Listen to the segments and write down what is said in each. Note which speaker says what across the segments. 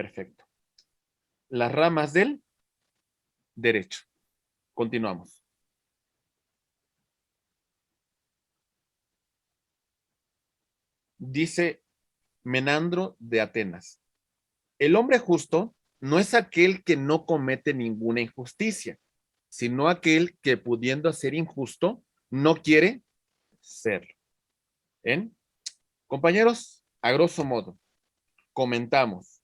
Speaker 1: Perfecto. Las ramas del derecho. Continuamos. Dice Menandro de Atenas: el hombre justo no es aquel que no comete ninguna injusticia, sino aquel que pudiendo ser injusto, no quiere serlo. ¿Bien? Compañeros, a grosso modo, comentamos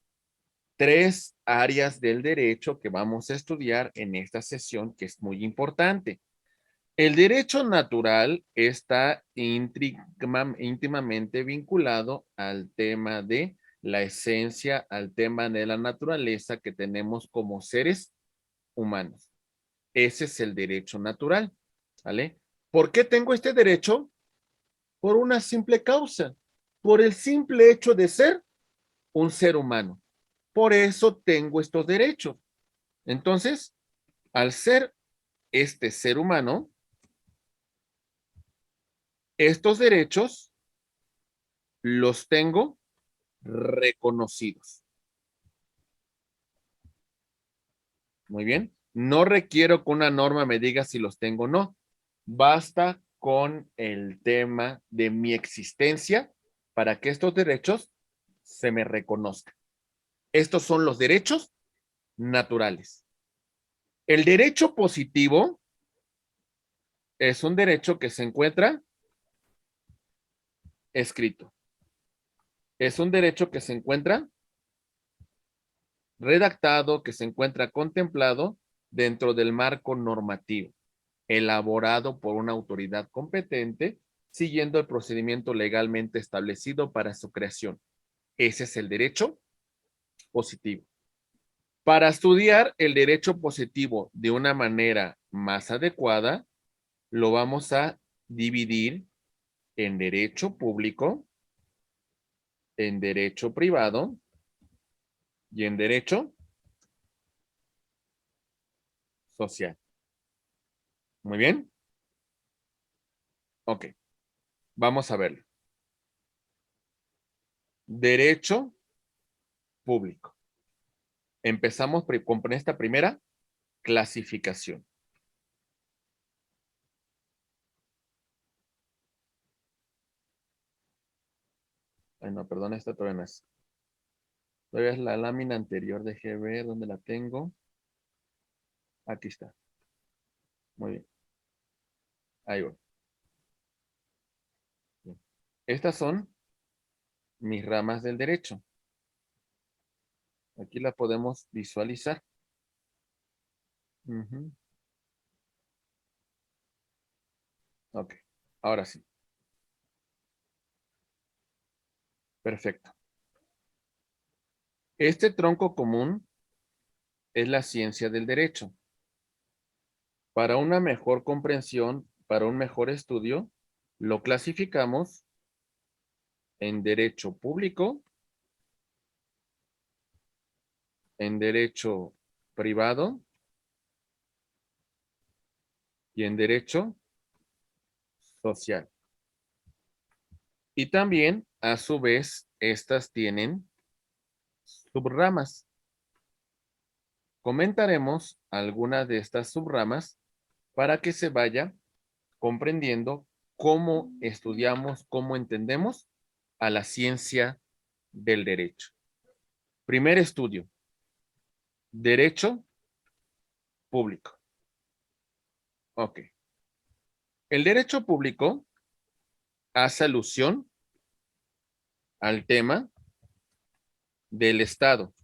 Speaker 1: 3 áreas del derecho que vamos a estudiar en esta sesión, que es muy importante. El derecho natural está íntimamente vinculado al tema de la esencia, al tema de la naturaleza que tenemos como seres humanos. Ese es el derecho natural, ¿vale? ¿Por qué tengo este derecho? Por una simple causa, por el simple hecho de ser un ser humano. Por eso tengo estos derechos. Entonces, al ser este ser humano, estos derechos los tengo reconocidos. Muy bien. No requiero que una norma me diga si los tengo o no. Basta con el tema de mi existencia para que estos derechos se me reconozcan. Estos son los derechos naturales. El derecho positivo es un derecho que se encuentra escrito. Es un derecho que se encuentra redactado, que se encuentra contemplado dentro del marco normativo, elaborado por una autoridad competente, siguiendo el procedimiento legalmente establecido para su creación. Ese es el derecho positivo. Para estudiar el derecho positivo de una manera más adecuada, lo vamos a dividir en derecho público, en derecho privado y en derecho social. Muy bien. Ok, vamos a verlo. Derecho público. Empezamos con esta primera clasificación. Ay, no, perdón, esta todavía no es. Todavía es la lámina anterior. Dejé ver dónde la tengo. Aquí está. Muy bien. Ahí voy. Bien. Estas son mis ramas del derecho. Aquí la podemos visualizar. Ujú. Ok, ahora sí. Perfecto. Este tronco común es la ciencia del derecho. Para una mejor comprensión, para un mejor estudio, lo clasificamos en derecho público, en derecho privado y en derecho social. Y también, a su vez, estas tienen subramas. Comentaremos algunas de estas subramas para que se vaya comprendiendo cómo estudiamos, cómo entendemos a la ciencia del derecho. Primer estudio, derecho público. Ok. El derecho público hace alusión al tema del Estado.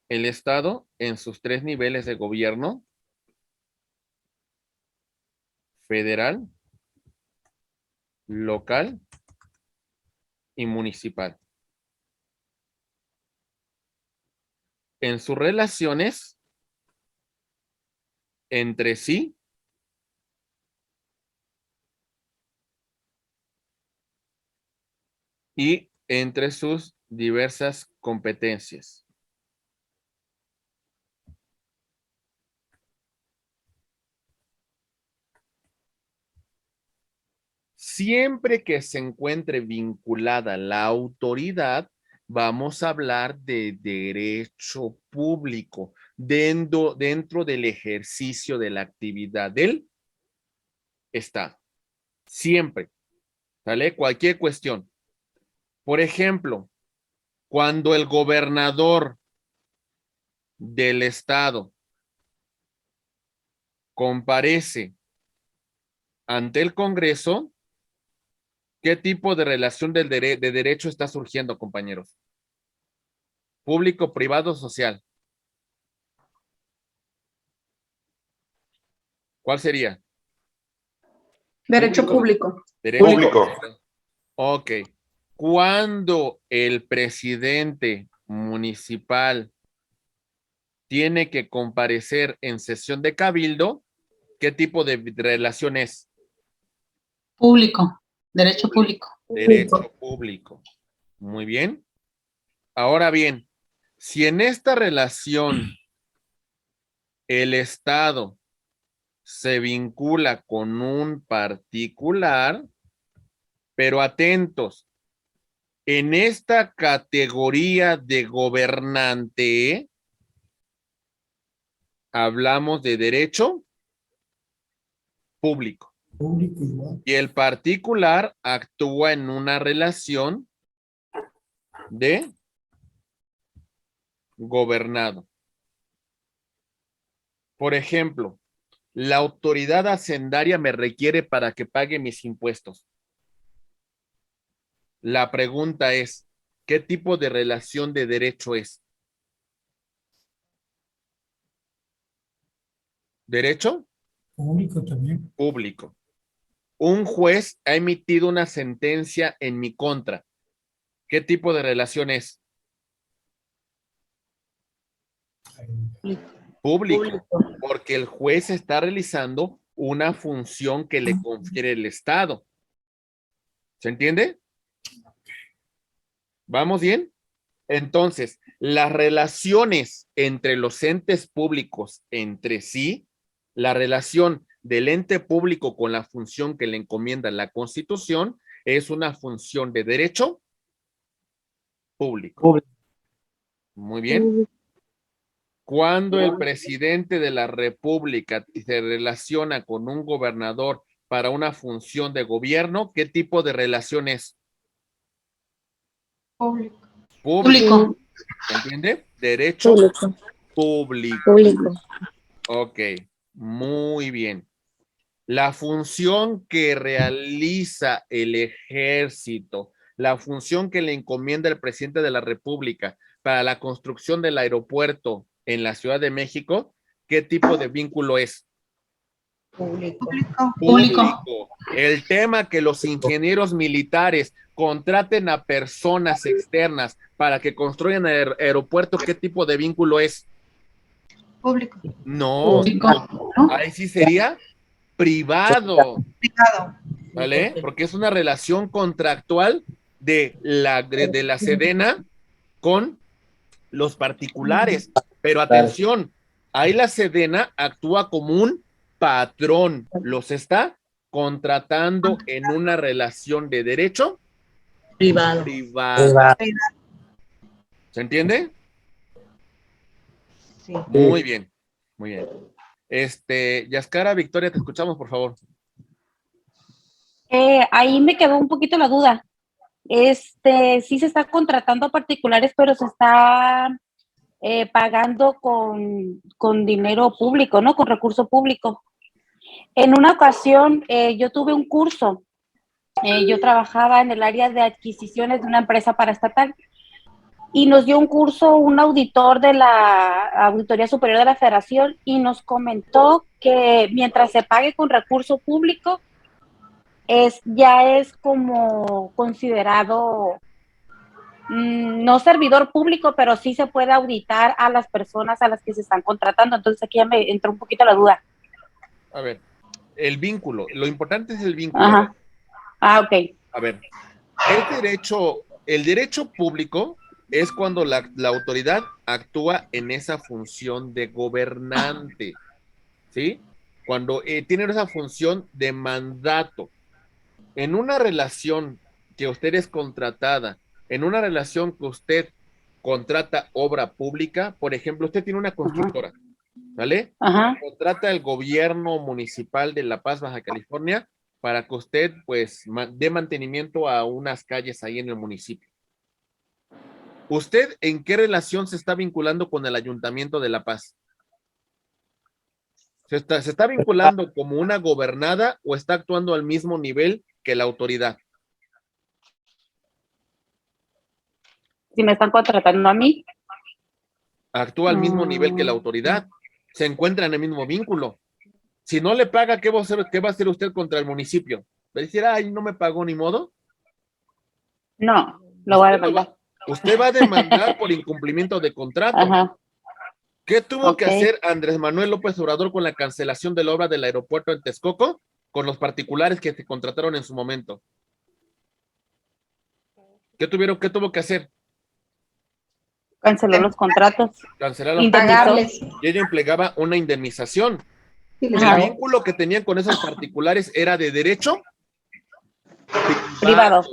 Speaker 1: El Estado en sus 3 niveles de gobierno: federal, local y municipal. En sus relaciones entre sí y entre sus diversas competencias. Siempre que se encuentre vinculada la autoridad, vamos a hablar de derecho público dentro del ejercicio de la actividad del Estado. Siempre, ¿vale? Cualquier cuestión. Por ejemplo, cuando el gobernador del Estado comparece ante el Congreso, ¿qué tipo de relación de derecho está surgiendo, compañeros? Público, privado, social. ¿Cuál sería?
Speaker 2: Derecho público.
Speaker 1: Derecho
Speaker 3: Público.
Speaker 1: Ok. Cuando el presidente municipal tiene que comparecer en sesión de cabildo, ¿qué tipo de relación es?
Speaker 2: Público. Derecho público.
Speaker 1: Derecho público. Muy bien. Ahora bien, si en esta relación el Estado se vincula con un particular, pero atentos, en esta categoría de gobernante, hablamos de derecho público. Y el particular actúa en una relación de gobernado. Por ejemplo, la autoridad hacendaria me requiere para que pague mis impuestos. La pregunta es, ¿qué tipo de relación de derecho es? ¿Derecho?
Speaker 4: Público también.
Speaker 1: Público. Un juez ha emitido una sentencia en mi contra. ¿Qué tipo de relación es? Público. Porque el juez está realizando una función que le confiere el Estado. ¿Se entiende? ¿Vamos bien? Entonces, las relaciones entre los entes públicos entre sí, la relación del ente público con la función que le encomienda la Constitución, es una función de derecho público. Muy bien. Cuando el presidente de la República se relaciona con un gobernador para una función de gobierno, ¿qué tipo de relación es?
Speaker 2: Público.
Speaker 1: Público. ¿Se entiende? Derecho público. Ok, muy bien. La función que realiza el ejército, la función que le encomienda el presidente de la República para la construcción del aeropuerto en la Ciudad de México, ¿qué tipo de vínculo es?
Speaker 2: Público.
Speaker 1: Público. El tema que los ingenieros militares contraten a personas externas para que construyan el aeropuerto, ¿qué tipo de vínculo es?
Speaker 2: Público.
Speaker 1: No, ahí sí sería privado, ¿vale? Porque es una relación contractual de la Sedena con los particulares. Pero atención, ahí la Sedena actúa como un patrón, los está contratando en una relación de derecho
Speaker 2: Privado.
Speaker 1: ¿Se entiende?
Speaker 2: Sí.
Speaker 1: Muy bien, muy bien. Yaskara, Victoria, te escuchamos, por favor.
Speaker 5: Ahí me quedó un poquito la duda. Sí se está contratando a particulares, pero se está pagando con dinero público, ¿no? Con recurso público. En una ocasión, yo tuve un curso. Yo trabajaba en el área de adquisiciones de una empresa paraestatal y nos dio un curso un auditor de la Auditoría Superior de la Federación y nos comentó que mientras se pague con recurso público, ya es como considerado no servidor público, pero sí se puede auditar a las personas a las que se están contratando. Entonces aquí ya me entró un poquito la duda.
Speaker 1: A ver, el vínculo, lo importante es el vínculo.
Speaker 5: Ajá. Ok.
Speaker 1: A ver, el derecho público es cuando la autoridad actúa en esa función de gobernante, ¿sí? Cuando tiene esa función de mandato. En una relación que usted es contratada, en una relación que usted contrata obra pública, por ejemplo, usted tiene una
Speaker 5: Ajá,
Speaker 1: constructora, ¿vale?
Speaker 5: ajá,
Speaker 1: Contrata el gobierno municipal de La Paz, Baja California, para que usted, pues, dé mantenimiento a unas calles ahí en el municipio. ¿Usted en qué relación se está vinculando con el Ayuntamiento de La Paz? ¿Se está vinculando como una gobernada o está actuando al mismo nivel que la autoridad?
Speaker 5: si me están contratando a mí.
Speaker 1: Actúa al mismo nivel que la
Speaker 5: mm,
Speaker 1: autoridad. Se encuentra en el mismo vínculo. Si no le paga, qué va a hacer usted contra el municipio? ¿Va a decir, ay, no me pagó ni modo?
Speaker 5: no, lo voy a
Speaker 1: Usted,
Speaker 5: demandar.
Speaker 1: usted va a demandar por incumplimiento de contrato.
Speaker 5: Ajá,
Speaker 1: ¿Qué tuvo que
Speaker 5: ok.
Speaker 1: hacer Andrés Manuel López Obrador con la cancelación de la obra del aeropuerto en Texcoco con los particulares que se contrataron en su momento? ¿Qué tuvo que hacer?
Speaker 5: Canceló los contratos,
Speaker 1: Cancelar los
Speaker 5: indemnizó.
Speaker 1: contratos
Speaker 2: Pagarles.
Speaker 1: y ella implicaba una indemnización.
Speaker 2: Sí, les
Speaker 1: El
Speaker 5: Ajá,
Speaker 2: pagó.
Speaker 1: vínculo que tenían con esos particulares era de derecho privado,
Speaker 5: privado,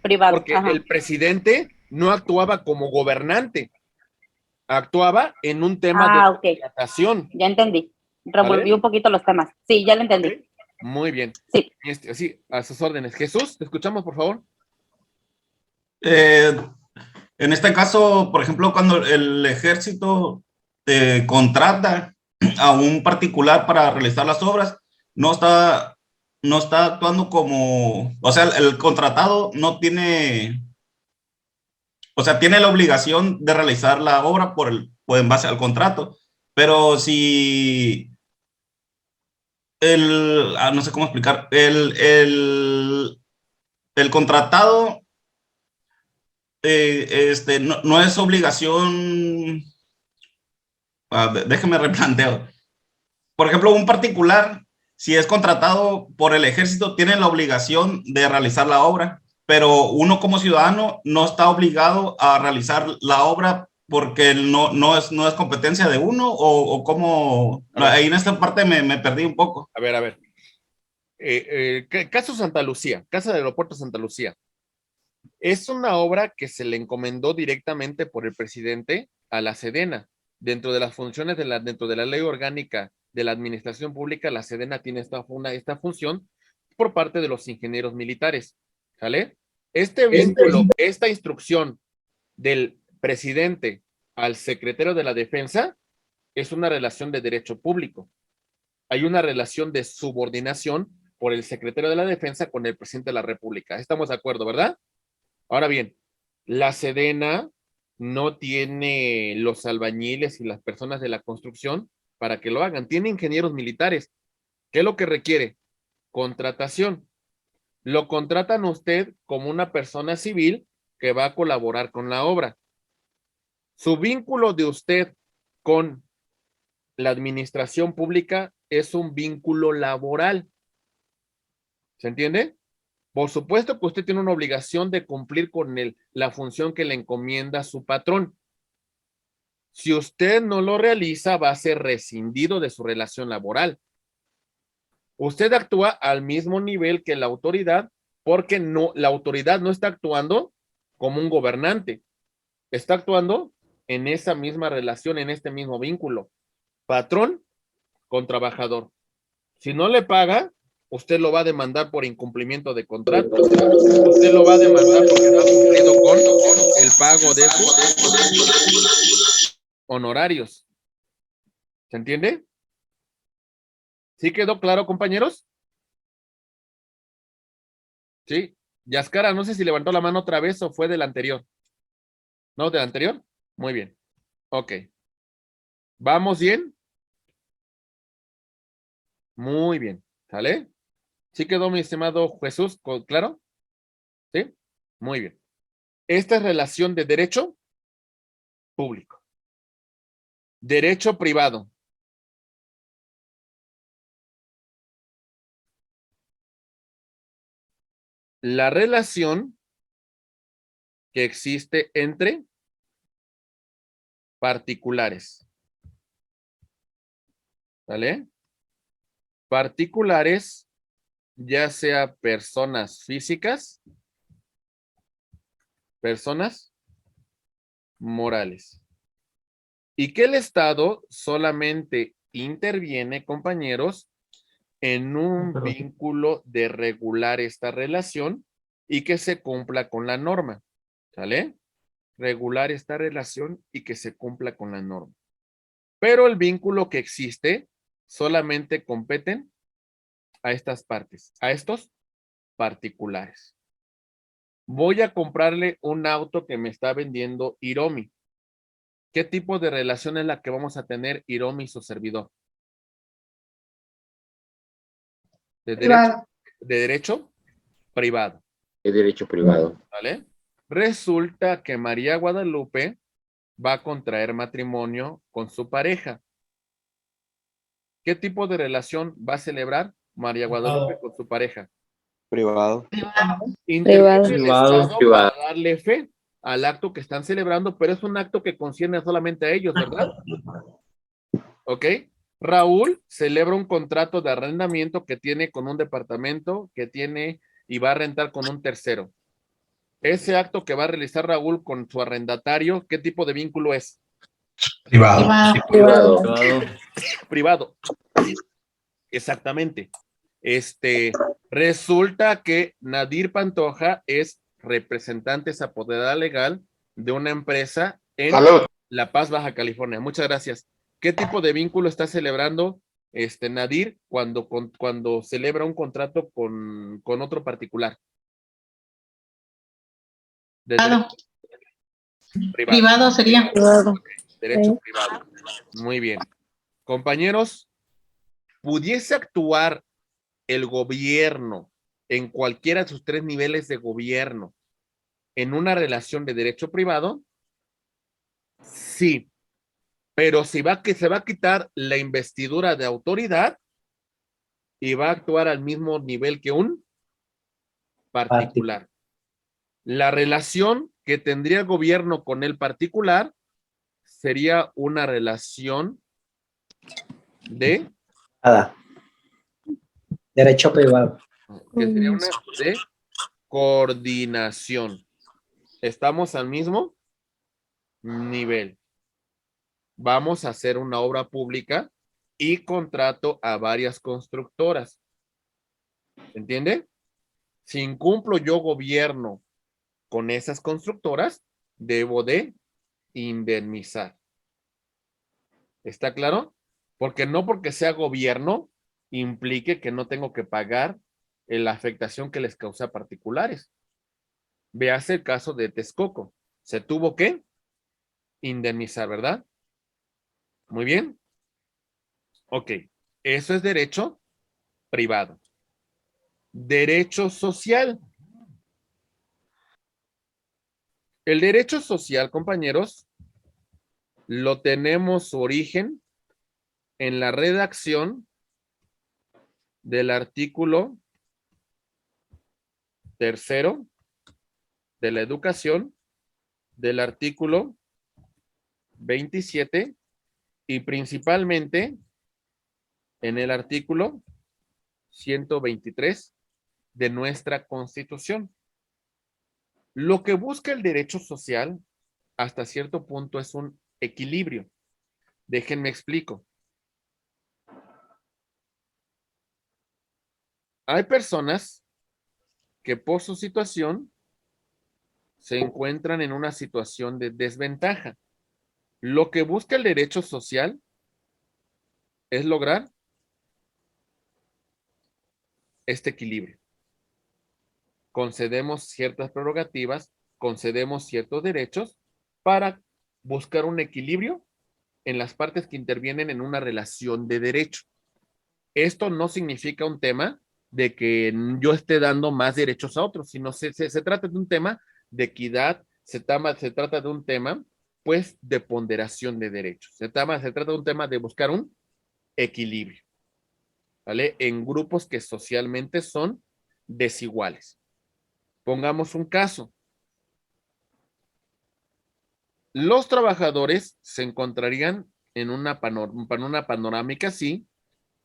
Speaker 5: privado.
Speaker 1: porque
Speaker 5: Ajá.
Speaker 1: el presidente no actuaba como gobernante, actuaba en un tema de
Speaker 5: Ah, ok,
Speaker 1: contratación,
Speaker 5: ya entendí. Revolví
Speaker 1: ¿vale?
Speaker 5: un poquito los temas. Sí, ya lo
Speaker 1: Ok,
Speaker 5: entendí.
Speaker 1: muy bien.
Speaker 5: Sí.
Speaker 1: Sí, a sus órdenes. Jesús, te escuchamos, por favor.
Speaker 3: Eh, en este caso, por ejemplo, cuando el ejército contrata a un particular para realizar las obras, no está, no está actuando como, o sea, el contratado no tiene, o sea, tiene la obligación de realizar la obra en base al contrato, pero si no sé cómo explicar, el contratado no es obligación. Déjeme replanteo. Por ejemplo, un particular, si es contratado por el ejército, tiene la obligación de realizar la obra, pero uno como ciudadano no está obligado a realizar la obra porque no es competencia de uno o cómo.
Speaker 1: A ver,
Speaker 3: Ahí en esta parte me perdí un poco.
Speaker 1: a ver, a ver. Caso Santa Lucía, Casa del Aeropuerto Santa Lucía. Es una obra que se le encomendó directamente por el presidente a la Sedena. Dentro de las funciones dentro de la ley orgánica de la administración pública, la Sedena tiene esta función por parte de los ingenieros militares. ¿Sale? Este vínculo, esta instrucción del presidente al secretario de la Defensa es una relación de derecho público. Hay una relación de subordinación por el secretario de la Defensa con el presidente de la República. Estamos de acuerdo, ¿verdad? Ahora bien, la Sedena no tiene los albañiles y las personas de la construcción para que lo hagan. Tiene ingenieros militares. ¿Qué es lo que requiere? Contratación. Lo contratan usted como una persona civil que va a colaborar con la obra. Su vínculo de usted con la administración pública es un vínculo laboral. ¿Se entiende? Por supuesto que usted tiene una obligación de cumplir con la función que le encomienda su patrón. Si usted no lo realiza, va a ser rescindido de su relación laboral. Usted actúa al mismo nivel que la autoridad porque la autoridad no está actuando como un gobernante, está actuando en esa misma relación, en este mismo vínculo. Patrón con trabajador. Si no le paga, usted lo va a demandar por incumplimiento de contrato. Usted lo va a demandar porque no ha cumplido con el pago de sus honorarios. ¿Se entiende? ¿Sí quedó claro, compañeros? Sí. Yaskara, no sé si levantó la mano otra vez o fue del anterior. ¿No, del anterior? Muy bien. Ok. ¿Vamos bien? Muy bien. ¿Sale? ¿Sí quedó, mi estimado Jesús? ¿Claro? ¿Sí? Muy bien. Esta es relación de derecho público. Derecho privado. La relación que existe entre particulares. ¿Vale? Particulares ya sea personas físicas, personas morales. Y que el Estado solamente interviene, compañeros, en un vínculo de regular esta relación y que se cumpla con la norma. ¿Sale? Regular esta relación y que se cumpla con la norma. Pero el vínculo que existe solamente competen a estas partes, a estos particulares. Voy a comprarle un auto que me está vendiendo Hiromi. ¿Qué tipo de relación es la que vamos a tener Hiromi y su servidor?
Speaker 2: Privado.
Speaker 1: De derecho privado.
Speaker 4: Es derecho privado.
Speaker 1: ¿Vale? Resulta que María Guadalupe va a contraer matrimonio con su pareja. ¿Qué tipo de relación va a celebrar María Guadalupe con su pareja?
Speaker 6: Privado.
Speaker 1: Interviene el
Speaker 4: Privado.
Speaker 1: Estado para darle fe al acto que están celebrando, pero es un acto que concierne solamente a ellos, ¿verdad? ¿Ok? Raúl celebra un contrato de arrendamiento que tiene con un departamento que tiene y va a rentar con un tercero. Ese acto que va a realizar Raúl con su arrendatario, ¿qué tipo de vínculo es?
Speaker 3: Privado.
Speaker 4: Privado.
Speaker 1: Privado. Exactamente. Resulta que Nadir Pantoja es representante apoderada legal de una empresa en La Paz, Baja California. Muchas gracias. ¿Qué tipo de vínculo está celebrando Nadir cuando celebra un contrato con otro particular? De
Speaker 2: Privado.
Speaker 1: privado.
Speaker 2: Privado sería.
Speaker 1: Derecho privado. Muy bien. Compañeros, ¿pudiese actuar el gobierno en cualquiera de sus tres niveles de gobierno en una relación de derecho privado? Sí, pero se va a quitar la investidura de autoridad y va a actuar al mismo nivel que un particular. La relación que tendría el gobierno con el particular sería una relación de
Speaker 7: Derecho privado.
Speaker 1: que sería una de coordinación. Estamos al mismo nivel. Vamos a hacer una obra pública y contrato a varias constructoras. ¿Entiende? Si incumplo yo gobierno con esas constructoras, debo de indemnizar. ¿Está claro? Porque no porque sea gobierno implique que no tengo que pagar la afectación que les causa a particulares. Véase el caso de Texcoco. Se tuvo que indemnizar, ¿verdad? Muy bien. Ok. Eso es derecho privado. Derecho social. El derecho social, compañeros, lo tenemos su origen en la redacción del artículo 3º de la educación, del artículo 27 y principalmente en el artículo 123 de nuestra Constitución. Lo que busca el derecho social hasta cierto punto es un equilibrio. Déjenme explico. Hay personas que por su situación se encuentran en una situación de desventaja. Lo que busca el derecho social es lograr este equilibrio. Concedemos ciertas prerrogativas, concedemos ciertos derechos para buscar un equilibrio en las partes que intervienen en una relación de derecho. Esto no significa un tema de que yo esté dando más derechos a otros, sino se trata de un tema de equidad, se trata de un tema, pues, de ponderación de derechos. Se trata de un tema de buscar un equilibrio, ¿vale? En grupos que socialmente son desiguales. Pongamos un caso. Los trabajadores se encontrarían en una panorámica así,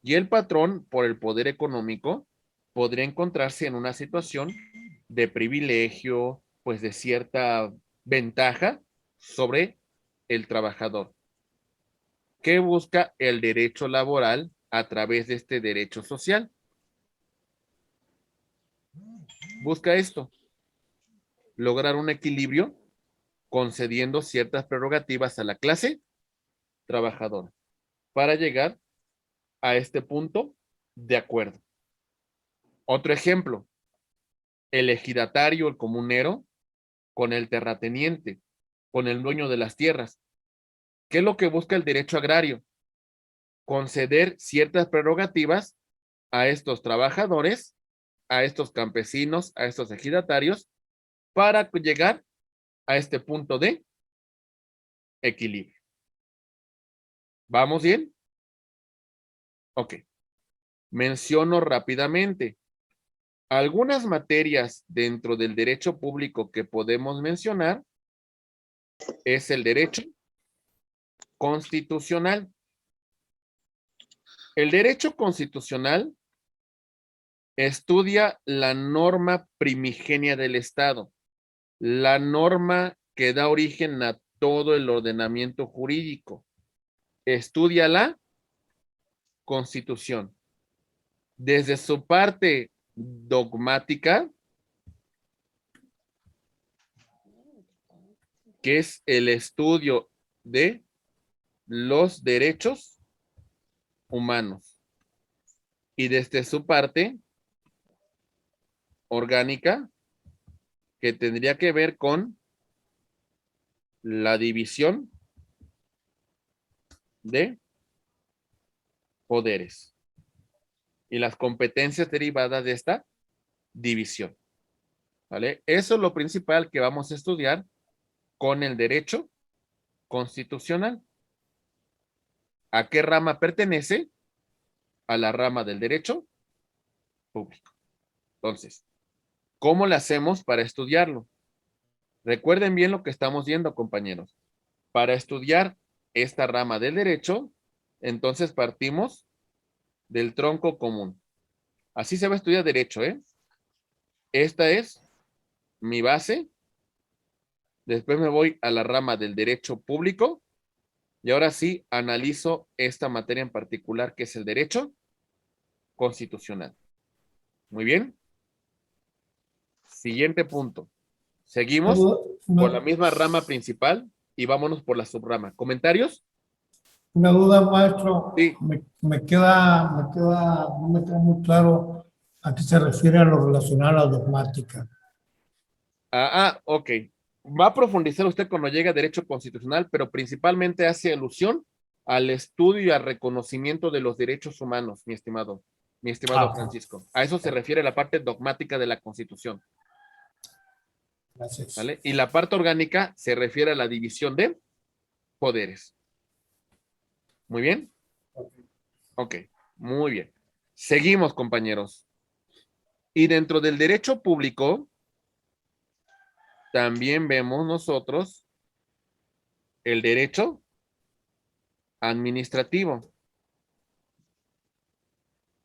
Speaker 1: y el patrón, por el poder económico, podría encontrarse en una situación de privilegio, pues de cierta ventaja sobre el trabajador. ¿Qué busca el derecho laboral a través de este derecho social? Busca esto, lograr un equilibrio concediendo ciertas prerrogativas a la clase trabajadora para llegar a este punto de acuerdo. Otro ejemplo, el ejidatario, el comunero, con el terrateniente, con el dueño de las tierras. ¿Qué es lo que busca el derecho agrario? Conceder ciertas prerrogativas a estos trabajadores, a estos campesinos, a estos ejidatarios, para llegar a este punto de equilibrio. ¿Vamos bien? Ok. Menciono rápidamente algunas materias dentro del derecho público que podemos mencionar. Es el derecho constitucional. El derecho constitucional estudia la norma primigenia del Estado, la norma que da origen a todo el ordenamiento jurídico. Estudia la Constitución. Desde su parte dogmática, que es el estudio de los derechos humanos. Y desde su parte orgánica, que tendría que ver con la división de poderes y las competencias derivadas de esta división. ¿Vale? Eso es lo principal que vamos a estudiar con el derecho constitucional. ¿A qué rama pertenece? A la rama del derecho público. Entonces, ¿cómo le hacemos para estudiarlo? Recuerden bien lo que estamos viendo, compañeros. Para estudiar esta rama del derecho, entonces partimos del tronco común. Así se va a estudiar derecho, ¿eh? Esta es mi base. Después me voy a la rama del derecho público. Y ahora sí analizo esta materia en particular, que es el derecho constitucional. Muy bien. Siguiente punto. Seguimos con la misma rama principal y vámonos por la subrama. ¿Comentarios?
Speaker 2: Una duda, maestro.
Speaker 1: Sí.
Speaker 2: No me queda muy claro a qué se refiere a lo relacionado a la dogmática.
Speaker 1: Ok. Va a profundizar usted cuando llegue a derecho constitucional, pero principalmente hace alusión al estudio y al reconocimiento de los derechos humanos, mi estimado Francisco. A eso se refiere la parte dogmática de la Constitución.
Speaker 2: Gracias.
Speaker 1: ¿Vale? Y la parte orgánica se refiere a la división de poderes. Muy bien. Ok, muy bien. Seguimos, compañeros. Y dentro del derecho público, también vemos nosotros el derecho administrativo.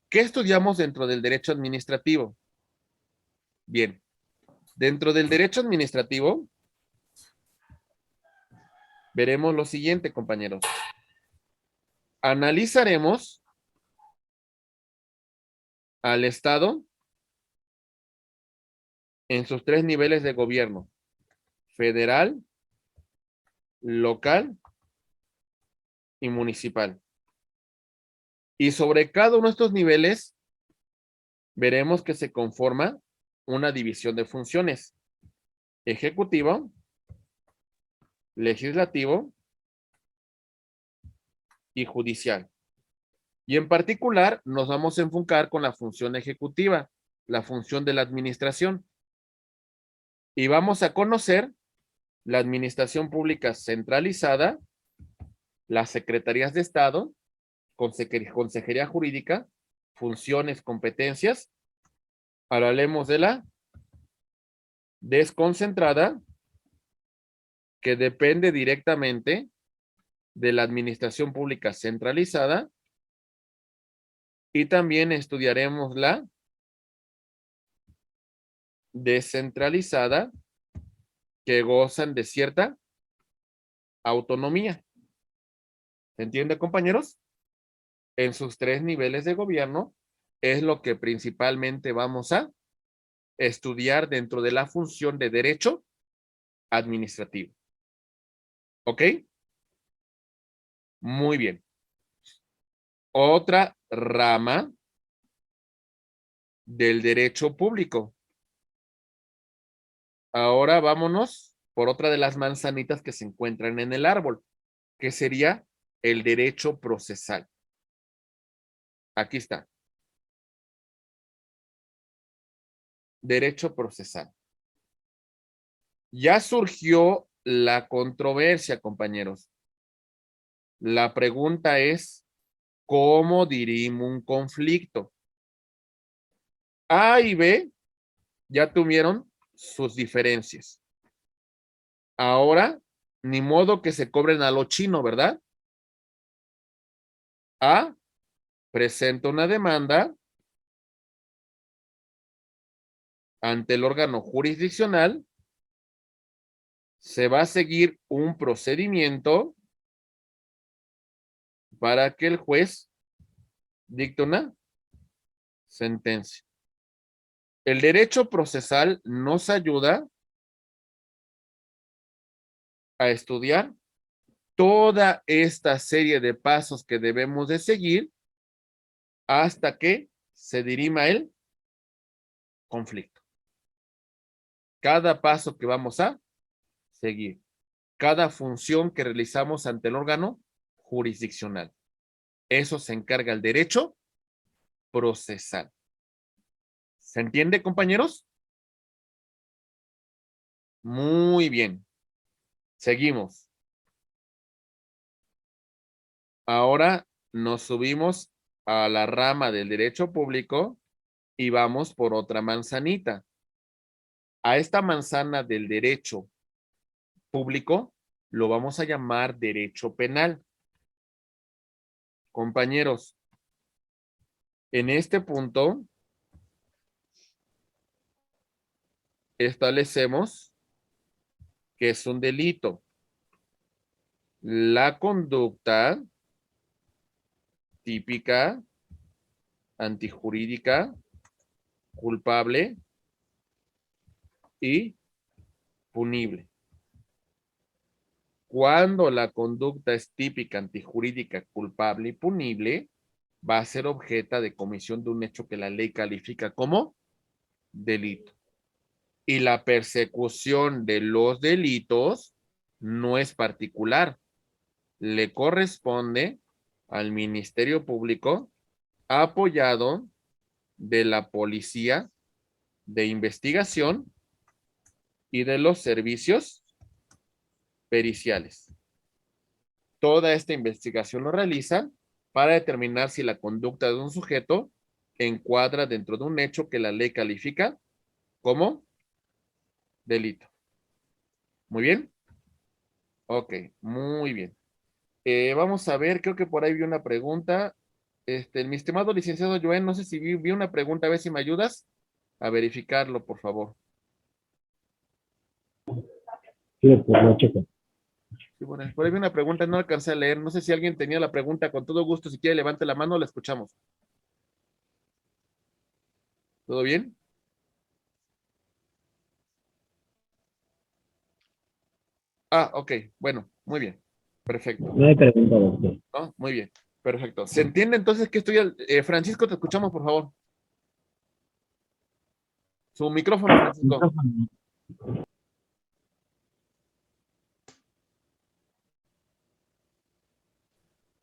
Speaker 1: ¿Qué estudiamos dentro del derecho administrativo? Bien, dentro del derecho administrativo, veremos lo siguiente, compañeros. Analizaremos al Estado en sus 3 niveles de gobierno: federal, local y municipal. Y sobre cada uno de estos niveles, veremos que se conforma una división de funciones: ejecutivo, legislativo y judicial. Y en particular nos vamos a enfocar con la función ejecutiva, la función de la administración. Y vamos a conocer la administración pública centralizada, las secretarías de Estado, consejería jurídica, funciones, competencias. Ahora hablemos de la desconcentrada, que depende directamente de la administración pública centralizada. Y también estudiaremos la descentralizada que gozan de cierta autonomía. ¿Se entiende, compañeros? En sus 3 niveles de gobierno es lo que principalmente vamos a estudiar dentro de la función de derecho administrativo. ¿Ok? Muy bien. Otra rama del derecho público. Ahora vámonos por otra de las manzanitas que se encuentran en el árbol, que sería el derecho procesal. Aquí está. Derecho procesal. Ya surgió la controversia, compañeros. La pregunta es, ¿cómo dirimo un conflicto? A y B ya tuvieron sus diferencias. Ahora, ni modo que se cobren a lo chino, ¿verdad? A presenta una demanda ante el órgano jurisdiccional, se va a seguir un procedimiento para que el juez dicte una sentencia. El derecho procesal nos ayuda a estudiar toda esta serie de pasos que debemos de seguir hasta que se dirima el conflicto. Cada paso que vamos a seguir, cada función que realizamos ante el órgano jurisdiccional. Eso se encarga el derecho procesal. ¿Se entiende, compañeros? Muy bien. Seguimos. Ahora nos subimos a la rama del derecho público y vamos por otra manzanita. A esta manzana del derecho público lo vamos a llamar derecho penal. Compañeros, en este punto establecemos que es un delito la conducta típica, antijurídica, culpable y punible. Cuando la conducta es típica, antijurídica, culpable y punible, va a ser objeto de comisión de un hecho que la ley califica como delito. Y la persecución de los delitos no es particular. Le corresponde al Ministerio Público apoyado de la Policía de Investigación y de los servicios periciales. Toda esta investigación lo realizan para determinar si la conducta de un sujeto encuadra dentro de un hecho que la ley califica como delito. ¿Muy bien? Ok, muy bien. Vamos a ver, creo que por ahí vi una pregunta. Mi estimado licenciado Joen, no sé si vi una pregunta, a ver si me ayudas a verificarlo, por favor.
Speaker 6: Sí, pues lo checo.
Speaker 1: Sí, bueno, por ahí vi una pregunta, no alcancé a leer. No sé si alguien tenía la pregunta, con todo gusto, si quiere levante la mano, la escuchamos. ¿Todo bien? Ah, ok, bueno, muy bien. Perfecto.
Speaker 6: No hay pregunta, doctor.
Speaker 1: ¿No? Muy bien, perfecto. ¿Se entiende entonces que estoy Francisco, te escuchamos, por favor. Su micrófono, Francisco.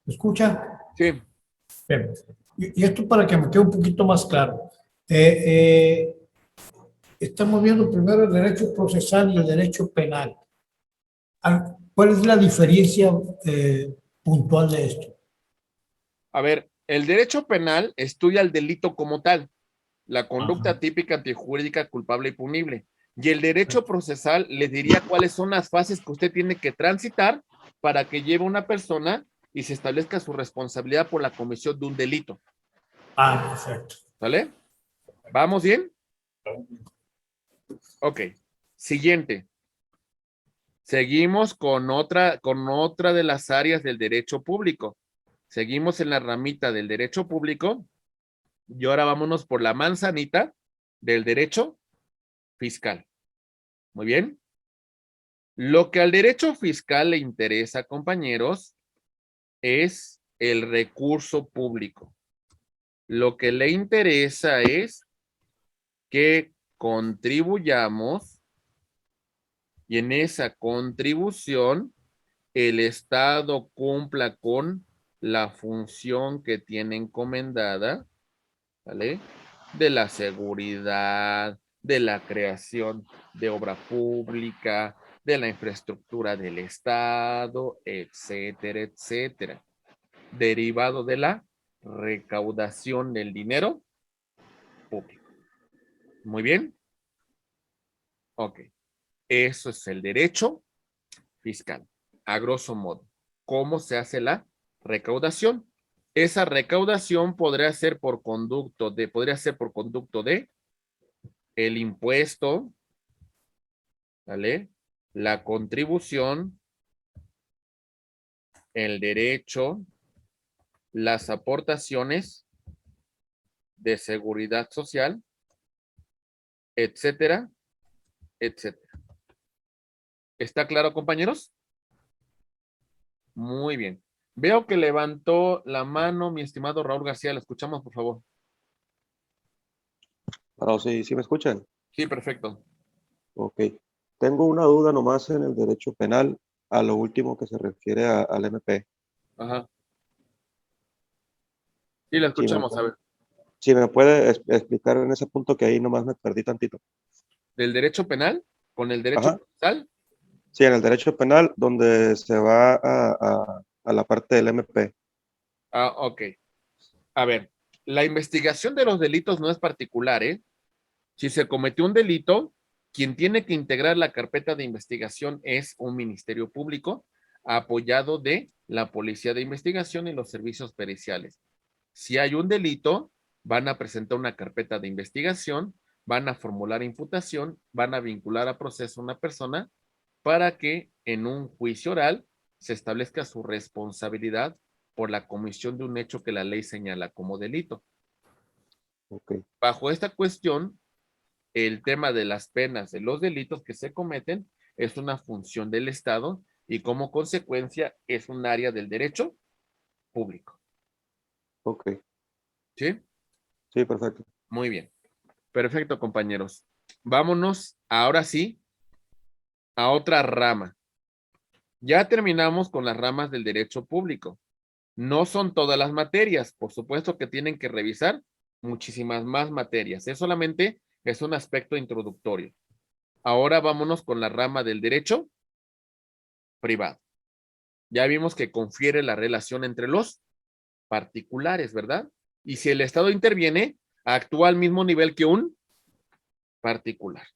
Speaker 2: ¿Me escucha?
Speaker 1: Sí,
Speaker 2: Bien. Y esto para que me quede un poquito más claro. Estamos viendo primero el derecho procesal y el derecho penal. ¿Cuál es la diferencia puntual de esto?
Speaker 1: a ver, el derecho penal estudia el delito como tal, la conducta
Speaker 2: Ajá.
Speaker 1: típica, antijurídica, culpable y punible. Y el derecho procesal les diría cuáles son las fases que usted tiene que transitar para que lleve una persona y se establezca su responsabilidad por la comisión de un delito.
Speaker 2: Ah, perfecto.
Speaker 1: ¿Vale? ¿Vamos bien? Ok. Siguiente. Seguimos con otra de las áreas del derecho público. Seguimos en la ramita del derecho público y ahora vámonos por la manzanita del derecho fiscal. Muy bien. Lo que al derecho fiscal le interesa, compañeros, es el recurso público. Lo que le interesa es que contribuyamos y en esa contribución el Estado cumpla con la función que tiene encomendada, ¿vale? De la seguridad, de la creación de obra pública, de la infraestructura del Estado, etcétera, etcétera. Derivado de la recaudación del dinero público. Muy bien. Ok. Eso es el derecho fiscal. A grosso modo. ¿Cómo se hace la recaudación? Esa recaudación podría ser por conducto de el impuesto, ¿vale? La contribución, el derecho, las aportaciones de seguridad social, etcétera, etcétera. ¿Está claro, compañeros? Muy bien. Veo que levantó la mano mi estimado Raúl García. ¿Le escuchamos, por favor?
Speaker 7: Claro, sí, sí me escuchan.
Speaker 1: Sí, perfecto.
Speaker 7: Ok. Tengo una duda nomás en el derecho penal a lo último que se refiere al MP.
Speaker 1: Ajá. Sí, la
Speaker 7: Si me,
Speaker 1: escuchamos. A ver.
Speaker 7: si me puede explicar en ese punto que ahí nomás me perdí tantito.
Speaker 1: ¿Del derecho penal con el derecho
Speaker 7: Ajá.
Speaker 1: procesal?
Speaker 7: Sí, en el derecho penal donde se va a la parte del MP.
Speaker 1: Ah, ok. A ver, la investigación de los delitos no es particular, ¿eh? Si se cometió un delito, quien tiene que integrar la carpeta de investigación es un ministerio público apoyado de la policía de investigación y los servicios periciales. Si hay un delito, van a presentar una carpeta de investigación, van a formular imputación, van a vincular a proceso a una persona para que en un juicio oral se establezca su responsabilidad por la comisión de un hecho que la ley señala como delito.
Speaker 7: Ok,
Speaker 1: Bajo esta cuestión, el tema de las penas de los delitos que se cometen es una función del Estado y como consecuencia es un área del derecho público.
Speaker 7: ok.
Speaker 1: ¿Sí?
Speaker 7: Sí, perfecto.
Speaker 1: Muy bien. Perfecto, compañeros. Vámonos ahora sí a otra rama. Ya terminamos con las ramas del derecho público. No son todas las materias, por supuesto que tienen que revisar muchísimas más materias. Es solamente es un aspecto introductorio. Ahora vámonos con la rama del derecho privado. Ya vimos que confiere la relación entre los particulares, ¿verdad? Y si el Estado interviene, actúa al mismo nivel que un particular.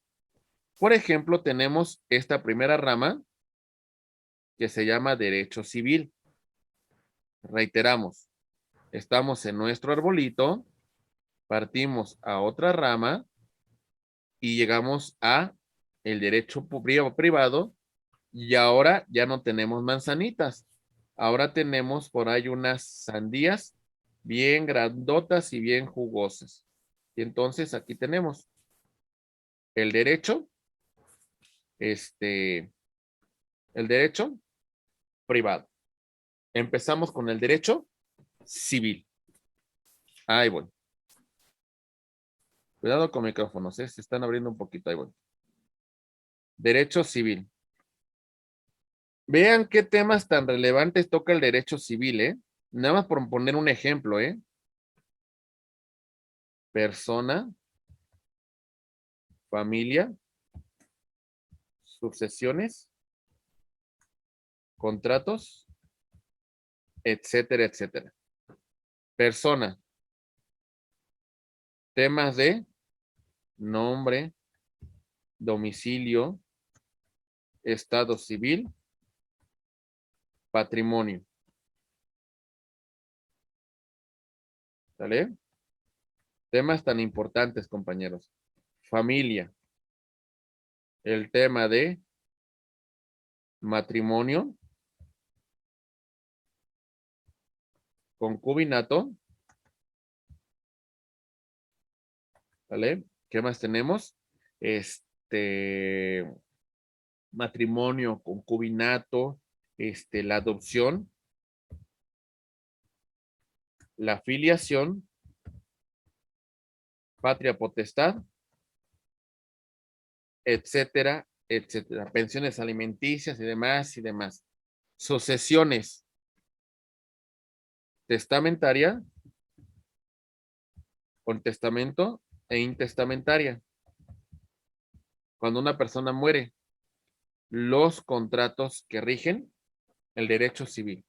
Speaker 1: Por ejemplo, tenemos esta primera rama que se llama derecho civil. Reiteramos, estamos en nuestro arbolito, partimos a otra rama y llegamos a el derecho privado y ahora ya no tenemos manzanitas. Ahora tenemos por ahí unas sandías bien grandotas y bien jugosas. Y entonces aquí tenemos el derecho, el derecho privado. Empezamos con el derecho civil. Ahí voy. Cuidado con micrófonos, se están abriendo un poquito. Ahí voy. Derecho civil. Vean qué temas tan relevantes toca el derecho civil, ¿eh? Nada más por poner un ejemplo, ¿eh? Persona, familia, sucesiones, contratos, etcétera, etcétera. Persona, temas de nombre, domicilio, estado civil, patrimonio. ¿Sale? Temas tan importantes, compañeros. Familia. el tema de matrimonio, concubinato, ¿vale? ¿Qué más tenemos? Matrimonio, concubinato, la adopción, la filiación, patria potestad, etcétera, etcétera. Pensiones alimenticias y demás y demás. Sucesiones testamentaria, con testamento e intestamentaria. Cuando una persona muere, los contratos que rigen el derecho civil,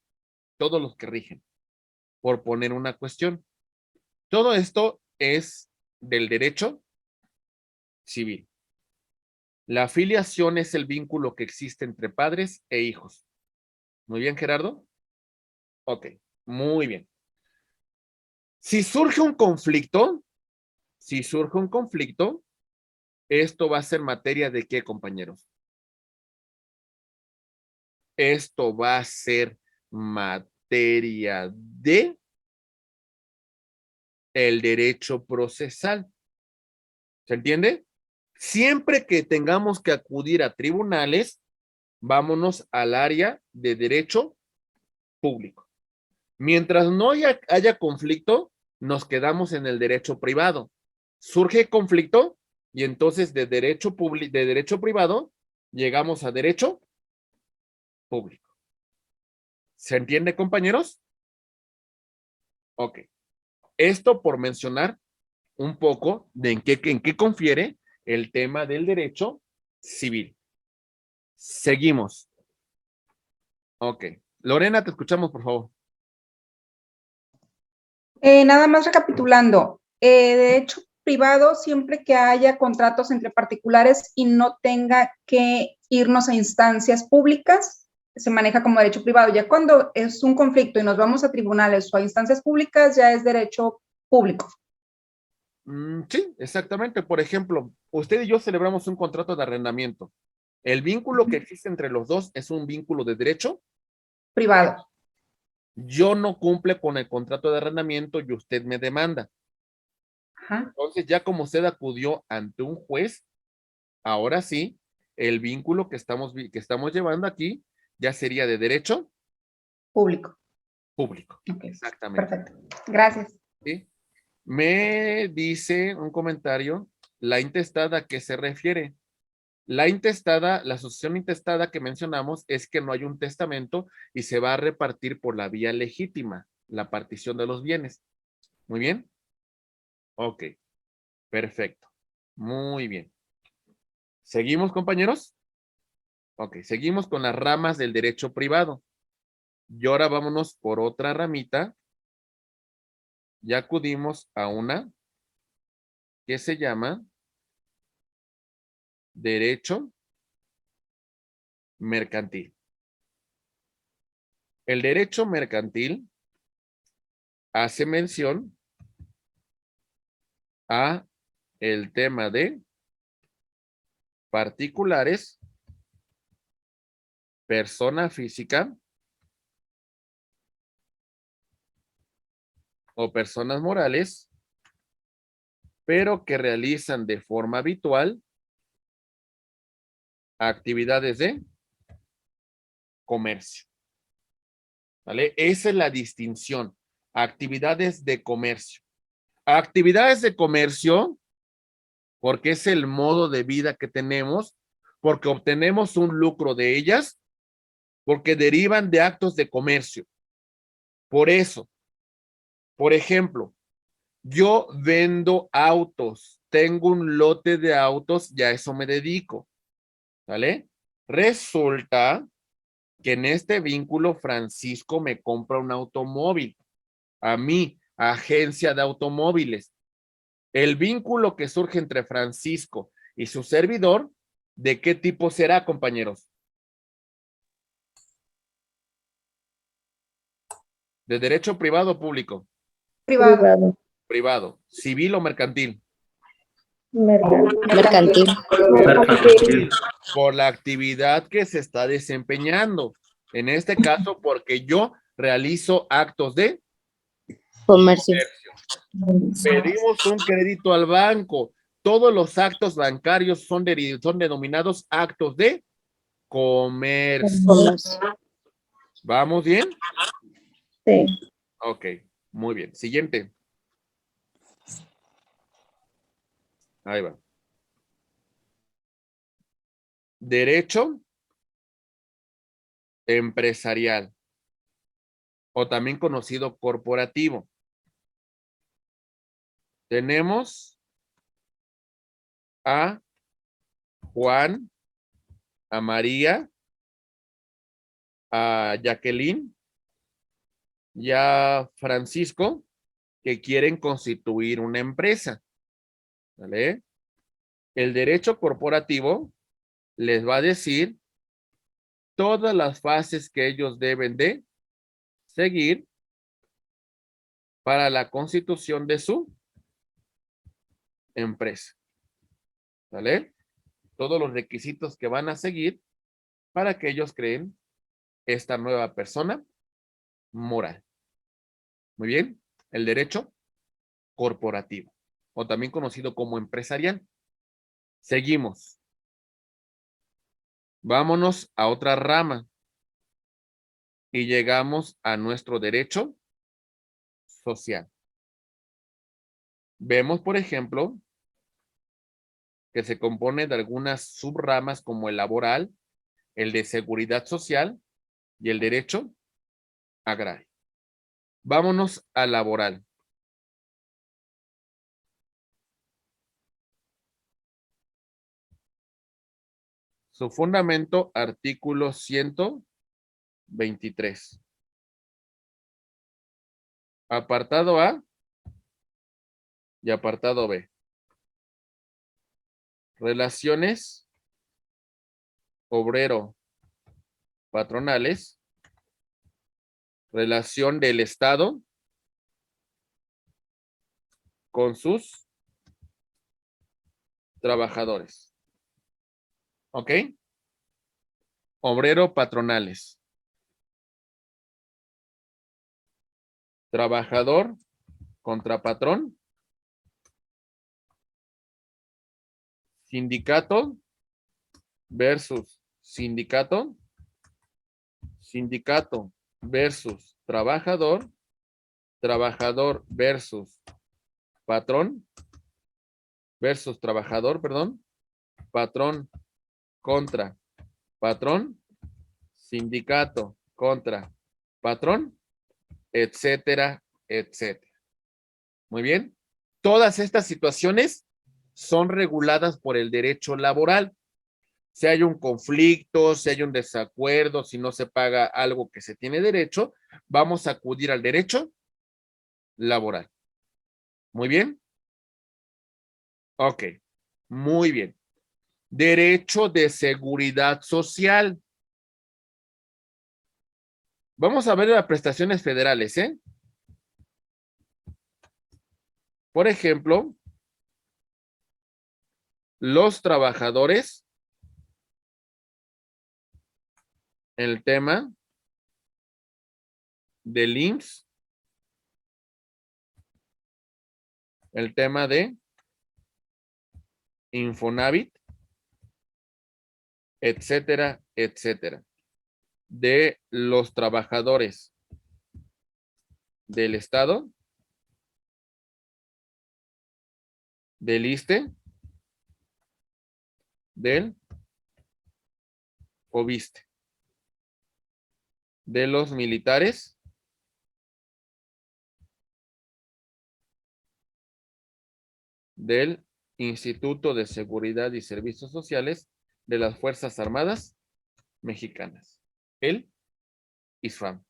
Speaker 1: todos los que rigen, por poner una cuestión. Todo esto es del derecho civil. La filiación es el vínculo que existe entre padres e hijos. Muy bien, Gerardo. Ok, muy bien. Si surge un conflicto, esto va a ser materia de ¿qué, compañeros? Esto va a ser materia de el derecho procesal. ¿Se entiende? Siempre que tengamos que acudir a tribunales, vámonos al área de derecho público. Mientras no haya conflicto, nos quedamos en el derecho privado. Surge conflicto y entonces de derecho privado llegamos a derecho público. ¿Se entiende, compañeros? Ok. Esto por mencionar un poco de en qué confiere el tema del derecho civil. Seguimos. Ok. Lorena, te escuchamos, por favor.
Speaker 8: Nada más recapitulando, derecho privado siempre que haya contratos entre particulares y no tenga que irnos a instancias públicas, se maneja como derecho privado. Ya cuando es un conflicto y nos vamos a tribunales o a instancias públicas, ya es derecho público.
Speaker 1: Sí, exactamente. Por ejemplo, usted y yo celebramos un contrato de arrendamiento. El vínculo que existe entre los dos es un vínculo de derecho
Speaker 8: Privado.
Speaker 1: Yo no cumple con el contrato de arrendamiento y usted me demanda.
Speaker 8: Ajá.
Speaker 1: Entonces, ya como usted acudió ante un juez, ahora sí, el vínculo que estamos llevando aquí ya sería de derecho
Speaker 8: Público.
Speaker 1: público.
Speaker 8: Okay.
Speaker 1: Exactamente.
Speaker 8: Perfecto. Gracias.
Speaker 1: ¿Sí? Me dice un comentario, la intestada, ¿a qué se refiere? La intestada, la sucesión intestada que mencionamos es que no hay un testamento y se va a repartir por la vía legítima, la partición de los bienes. Muy bien. Ok, perfecto. Muy bien. ¿Seguimos, compañeros? Ok, seguimos con las ramas del derecho privado. Y ahora vámonos por otra ramita. Ya acudimos a una que se llama derecho mercantil. El derecho mercantil hace mención a el tema de particulares, persona física o personas morales, pero que realizan de forma habitual actividades de comercio. ¿Vale? Esa es la distinción. Actividades de comercio. Actividades de comercio, porque es el modo de vida que tenemos, porque obtenemos un lucro de ellas, porque derivan de actos de comercio. Por eso, por ejemplo, yo vendo autos, tengo un lote de autos y a eso me dedico. ¿Vale? Resulta que en este vínculo Francisco me compra un automóvil. A mí, agencia de automóviles. El vínculo que surge entre Francisco y su servidor, ¿de qué tipo será, compañeros? ¿De derecho privado o público?
Speaker 8: Privado.
Speaker 1: Privado. ¿Civil o mercantil?
Speaker 9: Mercantil.
Speaker 1: Por la actividad que se está desempeñando. En este caso, porque yo realizo actos de
Speaker 9: Comercio.
Speaker 1: pedimos un crédito al banco. Todos los actos bancarios son denominados actos de comercio.
Speaker 9: Comercio.
Speaker 1: ¿Vamos bien?
Speaker 9: Sí.
Speaker 1: Ok, muy bien. Siguiente. Ahí va. Derecho empresarial, o también conocido corporativo. Tenemos a Juan, a María, a Jacqueline y a Francisco que quieren constituir una empresa. ¿Vale? El derecho corporativo les va a decir todas las fases que ellos deben de seguir para la constitución de su empresa. ¿Vale? Todos los requisitos que van a seguir para que ellos creen esta nueva persona moral. Muy bien. El derecho corporativo, o también conocido como empresarial. Seguimos. Vámonos a otra rama y llegamos a nuestro derecho social. Vemos, por ejemplo, que se compone de algunas subramas como el laboral, el de seguridad social y el derecho agrario. Vámonos al laboral. Su fundamento, artículo 123. Apartado A y apartado B. Relaciones obrero-patronales. Relación del Estado con sus trabajadores. ¿Ok? Obrero-patronales. Trabajador contra patrón. Sindicato versus sindicato. Sindicato versus trabajador. Trabajador versus patrón. Versus trabajador, perdón. Patrón contra patrón. Sindicato contra patrón, etcétera, etcétera. Muy bien. Todas estas situaciones son reguladas por el derecho laboral. Si hay un conflicto, si hay un desacuerdo, si no se paga algo que se tiene derecho, vamos a acudir al derecho laboral. Muy bien. Ok. Muy bien. Derecho de seguridad social. Vamos a ver las prestaciones federales, ¿eh? Por ejemplo, los trabajadores, el tema del IMSS, el tema de Infonavit, etcétera, etcétera. De los trabajadores del Estado, del ISSSTE, del FOBISSSTE, de los militares, del Instituto de Seguridad y Servicios Sociales de las Fuerzas Armadas Mexicanas, el ISFAM.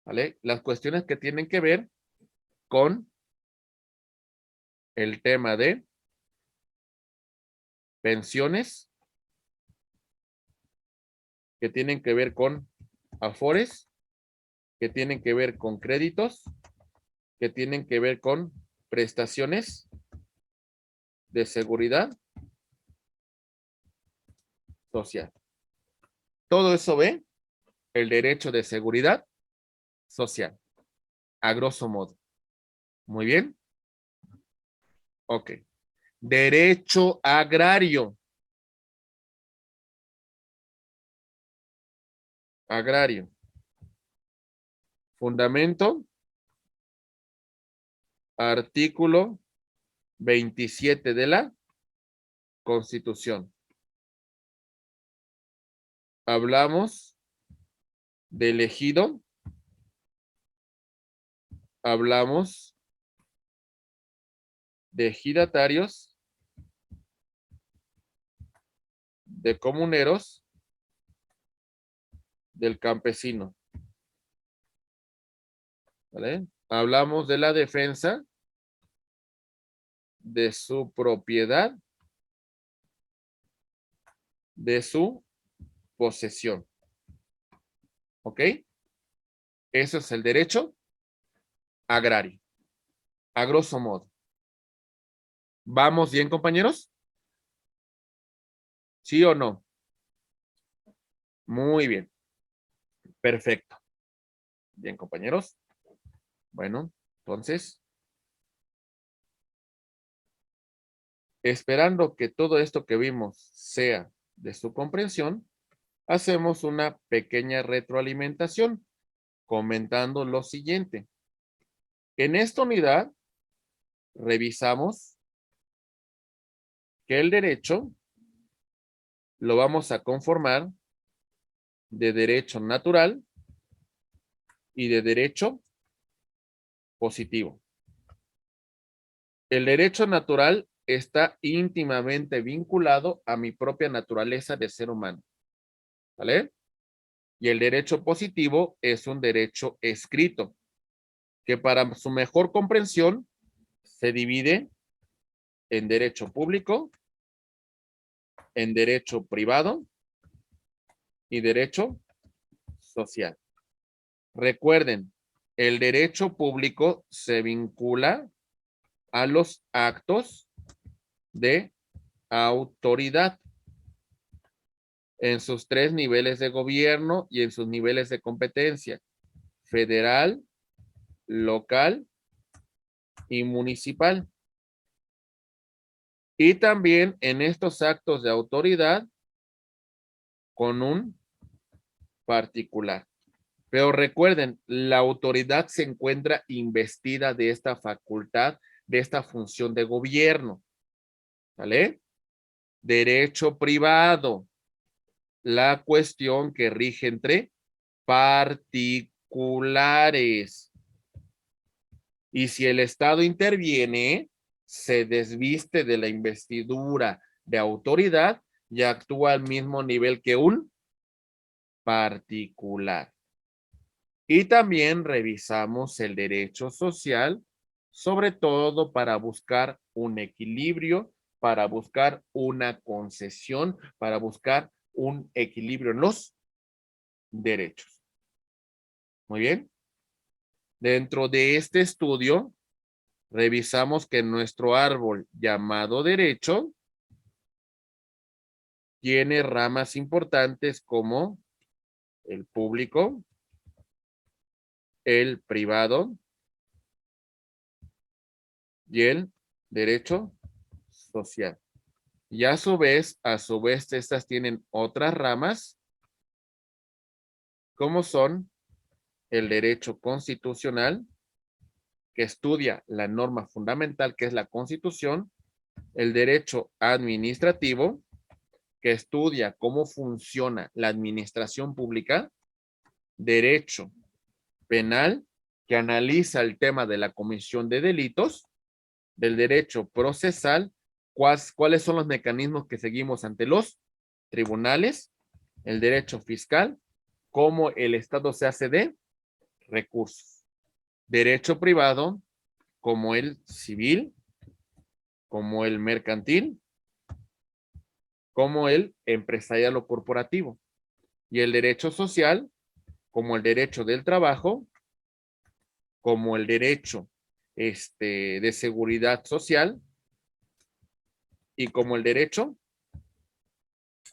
Speaker 1: ¿Vale? Las cuestiones que tienen que ver con el tema de pensiones, que tienen que ver con afores, que tienen que ver con créditos, que tienen que ver con prestaciones de seguridad social. Todo eso ve el derecho de seguridad social, a grosso modo. Muy bien. Ok. Derecho agrario. Agrario. Fundamento. Artículo 27 de la Constitución. Hablamos del ejido. Hablamos de ejidatarios, de comuneros, del campesino. ¿Vale? Hablamos de la defensa de su propiedad, de su posesión. ¿Ok? Eso es el derecho agrario, a grosso modo. ¿Vamos bien, compañeros? ¿Sí o no? Muy bien. Perfecto. Bien, compañeros. Bueno, entonces, esperando que todo esto que vimos sea de su comprensión, hacemos una pequeña retroalimentación comentando lo siguiente. En esta unidad, revisamos que el derecho lo vamos a conformar de derecho natural y de derecho positivo. El derecho natural está íntimamente vinculado a mi propia naturaleza de ser humano. ¿Vale? Y el derecho positivo es un derecho escrito, que para su mejor comprensión se divide en derecho público, en derecho privado y derecho social. Recuerden, el derecho público se vincula a los actos de autoridad en sus 3 niveles de gobierno y en sus niveles de competencia: federal, local y municipal. Y también en estos actos de autoridad con un particular. Pero recuerden, la autoridad se encuentra investida de esta facultad, de esta función de gobierno. ¿Vale? Derecho privado. La cuestión que rige entre particulares. Y si el Estado interviene, se desviste de la investidura de autoridad y actúa al mismo nivel que un particular. Y también revisamos el derecho social, sobre todo para buscar un equilibrio, para buscar una concesión, para buscar un equilibrio en los derechos. Muy bien. Dentro de este estudio, revisamos que nuestro árbol llamado derecho tiene ramas importantes como el público, el privado y el derecho social. Y a su vez, estas tienen otras ramas, como son el derecho constitucional, que estudia la norma fundamental, que es la Constitución, el derecho administrativo, que estudia cómo funciona la administración pública, derecho penal, que analiza el tema de la comisión de delitos, del derecho procesal, cuáles son los mecanismos que seguimos ante los tribunales, el derecho fiscal, cómo el Estado se hace de recursos, derecho privado, como el civil, como el mercantil, como el empresarial o corporativo, y el derecho social, como el derecho del trabajo, como el derecho de seguridad social y como el derecho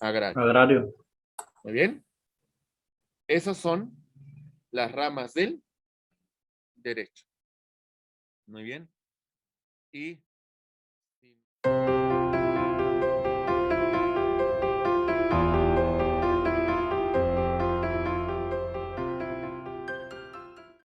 Speaker 1: agrario.
Speaker 6: Agrario.
Speaker 1: Muy bien. Esas son las ramas del derecho. Muy bien. Y